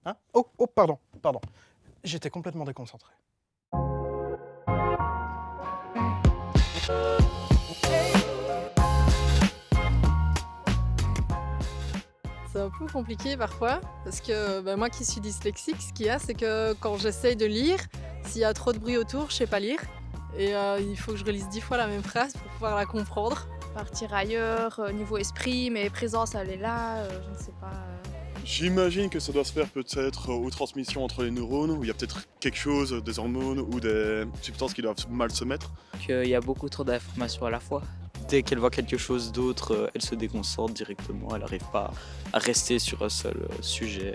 Hein? Oh, oh, pardon, pardon. J'étais complètement déconcentré. C'est un peu compliqué parfois parce que moi qui suis dyslexique, ce qu'il y a, c'est que quand j'essaye de lire, s'il y a trop de bruit autour, je sais pas lire et il faut que je relise 10 fois la même phrase pour pouvoir la comprendre. Partir ailleurs, niveau esprit, mais présence, elle est là, je ne sais pas. J'imagine que ça doit se faire peut-être aux transmissions entre les neurones, où il y a peut-être quelque chose, des hormones ou des substances qui doivent mal se mettre. Qu'il y a beaucoup trop d'informations à la fois. Dès qu'elle voit quelque chose d'autre, elle se déconcentre directement, elle n'arrive pas à rester sur un seul sujet.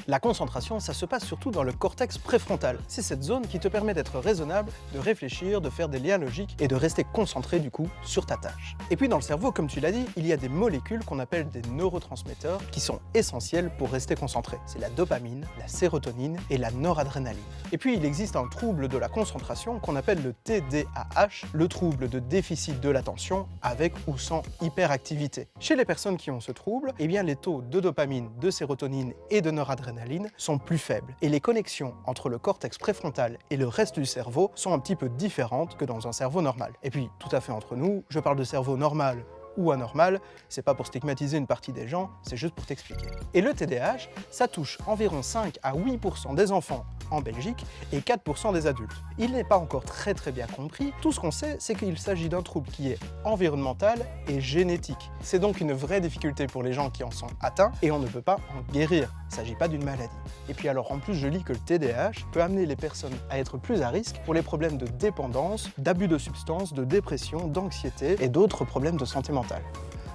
La concentration, ça se passe surtout dans le cortex préfrontal. C'est cette zone qui te permet d'être raisonnable, de réfléchir, de faire des liens logiques et de rester concentré du coup sur ta tâche. Et puis dans le cerveau, comme tu l'as dit, il y a des molécules qu'on appelle des neurotransmetteurs qui sont essentielles pour rester concentré. C'est la dopamine, la sérotonine et la noradrénaline. Et puis il existe un trouble de la concentration qu'on appelle le TDAH, le trouble de déficit de l'attention avec ou sans hyperactivité. Chez les personnes qui ont ce trouble, eh bien les taux de dopamine, de sérotonine et de noradrénaline sont plus faibles et les connexions entre le cortex préfrontal et le reste du cerveau sont un petit peu différentes que dans un cerveau normal. Et puis, tout à fait entre nous, je parle de cerveau normal ou anormal, c'est pas pour stigmatiser une partie des gens, c'est juste pour t'expliquer. Et le TDAH, ça touche environ 5 à 8% des enfants en Belgique et 4% des adultes. Il n'est pas encore très bien compris, tout ce qu'on sait c'est qu'il s'agit d'un trouble qui est environnemental et génétique. C'est donc une vraie difficulté pour les gens qui en sont atteints et on ne peut pas en guérir, il ne s'agit pas d'une maladie. Et puis alors en plus je lis que le TDAH peut amener les personnes à être plus à risque pour les problèmes de dépendance, d'abus de substances, de dépression, d'anxiété et d'autres problèmes de santé mentale.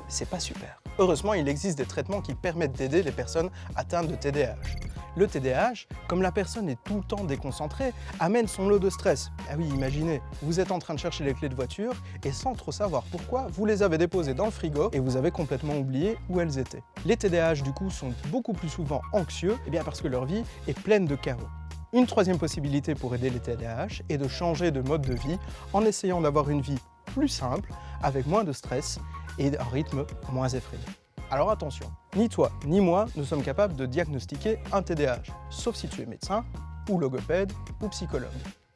C'est pas super. Heureusement, il existe des traitements qui permettent d'aider les personnes atteintes de TDAH. Le TDAH, comme la personne est tout le temps déconcentrée, amène son lot de stress. Ah oui, imaginez, vous êtes en train de chercher les clés de voiture et sans trop savoir pourquoi, vous les avez déposées dans le frigo et vous avez complètement oublié où elles étaient. Les TDAH du coup sont beaucoup plus souvent anxieux, et bien parce que leur vie est pleine de chaos. Une troisième possibilité pour aider les TDAH est de changer de mode de vie en essayant d'avoir une vie plus simple, avec moins de stress et un rythme moins effréné. Alors attention, ni toi ni moi ne sommes capables de diagnostiquer un TDAH, sauf si tu es médecin, ou logopède, ou psychologue.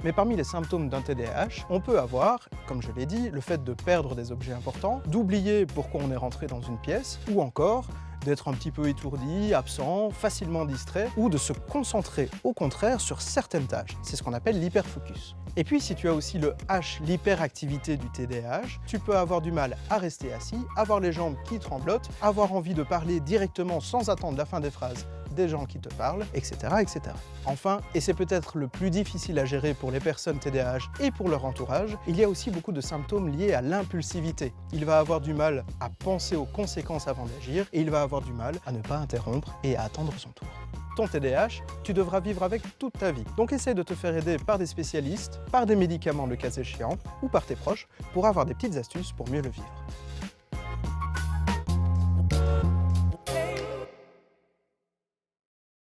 Mais parmi les symptômes d'un TDAH, on peut avoir, comme je l'ai dit, le fait de perdre des objets importants, d'oublier pourquoi on est rentré dans une pièce, ou encore d'être un petit peu étourdi, absent, facilement distrait, ou de se concentrer au contraire sur certaines tâches. C'est ce qu'on appelle l'hyperfocus. Et puis si tu as aussi le H, l'hyperactivité du TDAH, tu peux avoir du mal à rester assis, avoir les jambes qui tremblotent, avoir envie de parler directement sans attendre la fin des phrases des gens qui te parlent, etc. etc. Enfin, et c'est peut-être le plus difficile à gérer pour les personnes TDAH et pour leur entourage, il y a aussi beaucoup de symptômes liés à l'impulsivité. Il va avoir du mal à penser aux conséquences avant d'agir et il va avoir du mal à ne pas interrompre et à attendre son tour. Ton TDAH, tu devras vivre avec toute ta vie. Donc essaie de te faire aider par des spécialistes, par des médicaments le cas échéant, ou par tes proches, pour avoir des petites astuces pour mieux le vivre.